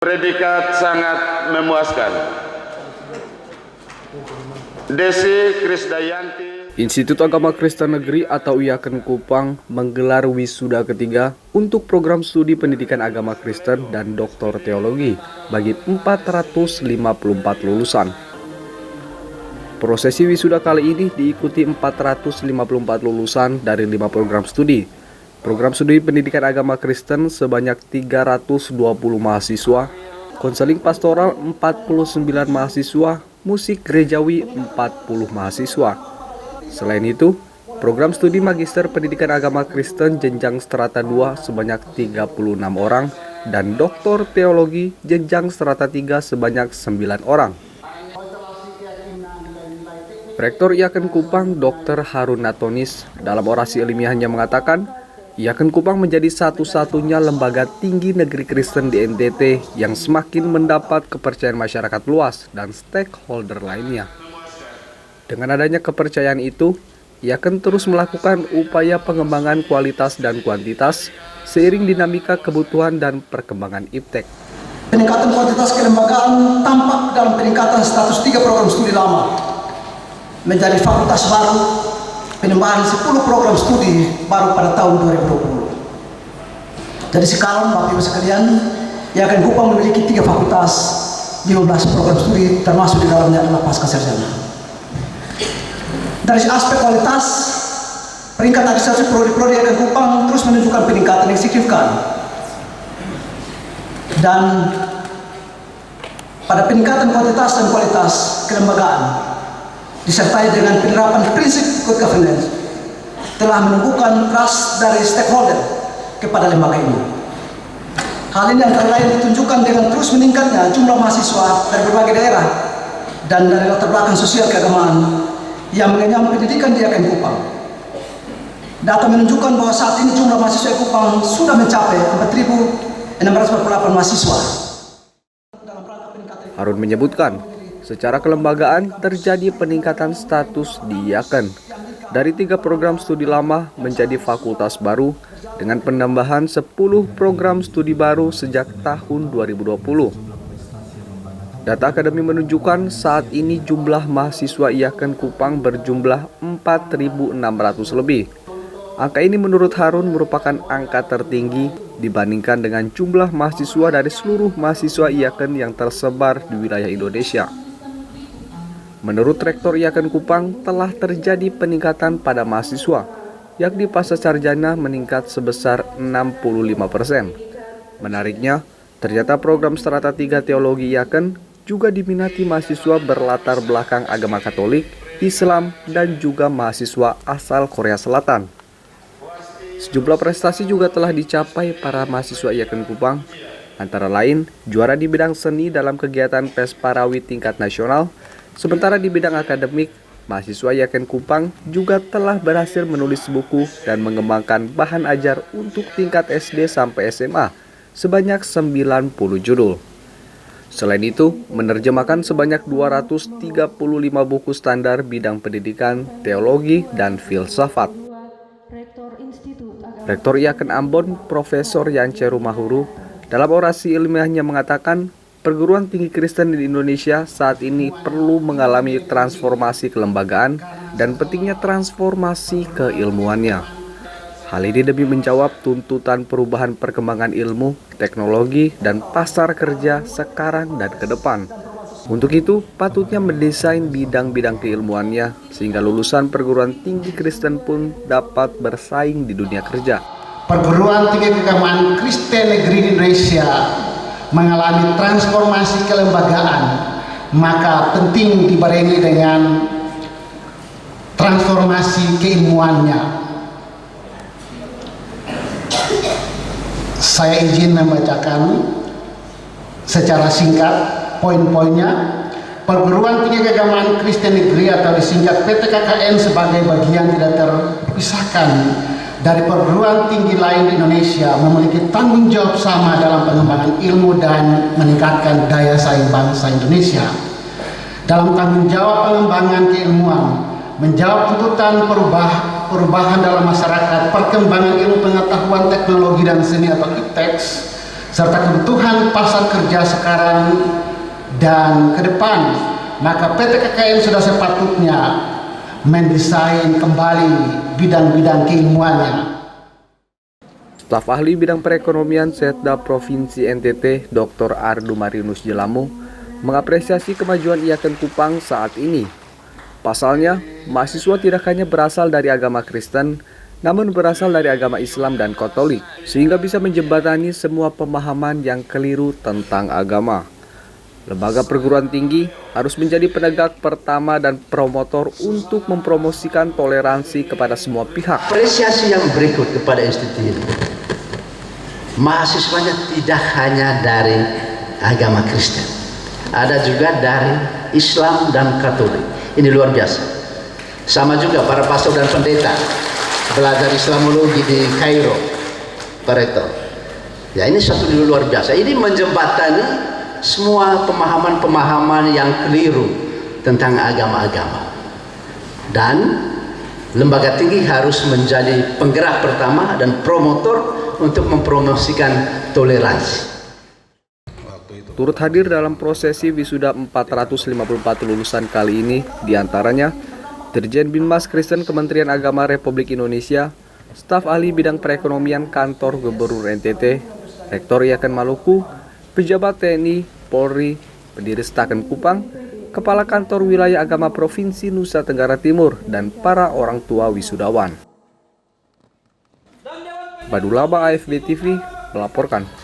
Predikat sangat memuaskan. Desi Krisdayanti. Institut Agama Kristen Negeri atau IAKN Kupang menggelar wisuda ketiga untuk program studi pendidikan agama Kristen dan doktor teologi bagi 454 lulusan. Prosesi wisuda kali ini diikuti 454 lulusan dari 5 program studi. Program studi pendidikan agama Kristen sebanyak 320 mahasiswa, konseling pastoral 49 mahasiswa, musik gerejawi 40 mahasiswa. Selain itu, program studi Magister Pendidikan Agama Kristen jenjang strata 2 sebanyak 36 orang dan doktor teologi jenjang strata 3 sebanyak 9 orang. Rektor IAKN Kupang Dr. Harun Natonis dalam orasi ilmiahnya mengatakan, IAKN Kupang menjadi satu-satunya lembaga tinggi negeri Kristen di NTT yang semakin mendapat kepercayaan masyarakat luas dan stakeholder lainnya. Dengan adanya kepercayaan itu, IAKN terus melakukan upaya pengembangan kualitas dan kuantitas seiring dinamika kebutuhan dan perkembangan IPTEK. Peningkatan kuantitas kelembagaan tampak dalam peningkatan status 3 program studi lama menjadi fakultas baru, penambahan 10 program studi baru pada tahun 2020. Jadi sekarang Bapak Ibu sekalian, IAKN Kupang memiliki 3 fakultas, 15 program studi, termasuk di dalamnya adalah pascasarjana. Dari aspek kualitas, peringkat administrasi prodi-prodi IAKN Kupang terus menunjukkan peningkatan yang signifikan. Dan pada peningkatan kuantitas dan kualitas kelembagaan, disertai dengan penerapan prinsip good governance, telah menumbuhkan trust dari stakeholder kepada lembaga ini. Hal ini antara lain ditunjukkan dengan terus meningkatnya jumlah mahasiswa dari berbagai daerah dan dari latar belakang sosial keagamaan yang mengenyam pendidikan di IAKN Kupang. Data menunjukkan bahwa saat ini jumlah mahasiswa Kupang sudah mencapai 4.648 mahasiswa. Harun menyebutkan, secara kelembagaan terjadi peningkatan status di IAKN dari 3 program studi lama menjadi fakultas baru dengan penambahan 10 program studi baru sejak tahun 2020. Data akademi menunjukkan saat ini jumlah mahasiswa IAKN Kupang berjumlah 4.600 lebih. Angka ini menurut Harun merupakan angka tertinggi dibandingkan dengan jumlah mahasiswa dari seluruh mahasiswa IAKN yang tersebar di wilayah Indonesia. Menurut Rektor IAKN Kupang telah terjadi peningkatan pada mahasiswa, yakni pasca sarjana meningkat sebesar 65%. Menariknya, ternyata program strata 3 teologi IAKN juga diminati mahasiswa berlatar belakang agama Katolik, Islam, dan juga mahasiswa asal Korea Selatan. Sejumlah prestasi juga telah dicapai para mahasiswa IAKN Kupang, antara lain juara di bidang seni dalam kegiatan Pesparawi tingkat nasional. Sementara di bidang akademik, mahasiswa IAKN Kupang juga telah berhasil menulis buku dan mengembangkan bahan ajar untuk tingkat SD sampai SMA sebanyak 90 judul. Selain itu, menerjemahkan sebanyak 235 buku standar bidang pendidikan, teologi, dan filsafat. Rektor IAKN Ambon, Profesor Yance Rumahuru, dalam orasi ilmiahnya mengatakan, perguruan tinggi Kristen di Indonesia saat ini perlu mengalami transformasi kelembagaan dan pentingnya transformasi keilmuannya. Hal ini demi menjawab tuntutan perubahan perkembangan ilmu, teknologi, dan pasar kerja sekarang dan ke depan. Untuk itu, patutnya mendesain bidang-bidang keilmuannya sehingga lulusan perguruan tinggi Kristen pun dapat bersaing di dunia kerja. Perguruan tinggi keagamaan Kristen Negeri di Indonesia mengalami transformasi kelembagaan, maka penting dibarengi dengan transformasi keilmuannya. Saya izin membacakan secara singkat poin-poinnya. Perguruan tinggi keagamaan Kristen Negeri atau disingkat PTKKN sebagai bagian tidak terpisahkan dari perguruan tinggi lain di Indonesia memiliki tanggung jawab sama dalam pengembangan ilmu dan meningkatkan daya saing bangsa Indonesia. Dalam tanggung jawab pengembangan keilmuan, menjawab tuntutan perubahan dalam masyarakat, perkembangan ilmu pengetahuan teknologi dan seni atau IPTEX, serta kebutuhan pasar kerja sekarang dan ke depan, maka PT KKN sudah sepatutnya mendesain kembali bidang-bidang keilmuannya. Staf ahli bidang perekonomian Setda Provinsi NTT, Dr. Ardu Marinus Jelamu, mengapresiasi kemajuan IAKEN Kupang saat ini. Pasalnya, mahasiswa tidak hanya berasal dari agama Kristen, namun berasal dari agama Islam dan Katolik, sehingga bisa menjembatani semua pemahaman yang keliru tentang agama. Lembaga perguruan tinggi harus menjadi penegak pertama dan promotor untuk mempromosikan toleransi kepada semua pihak. Apresiasi yang berikut kepada institut ini. Mahasiswanya tidak hanya dari agama Kristen, ada juga dari Islam dan Katolik. Ini luar biasa. Sama juga para pastor dan pendeta belajar Islamologi di Kairo, Pareto. Ya, ini satu luar biasa. Ini menjembatani semua pemahaman-pemahaman yang keliru tentang agama-agama. Dan lembaga tinggi harus menjadi penggerak pertama dan promotor untuk mempromosikan toleransi. Turut hadir dalam prosesi wisuda 454 lulusan kali ini, diantaranya Dirjen Binmas Kristen Kementerian Agama Republik Indonesia, staf ahli bidang perekonomian Kantor Gubernur NTT, Rektor IAKEN Maluku, pejabat TNI, Polri, pendiri STAKEN Kupang, Kepala Kantor Wilayah Agama Provinsi Nusa Tenggara Timur, dan para orang tua wisudawan. Badulaba AFB TV melaporkan.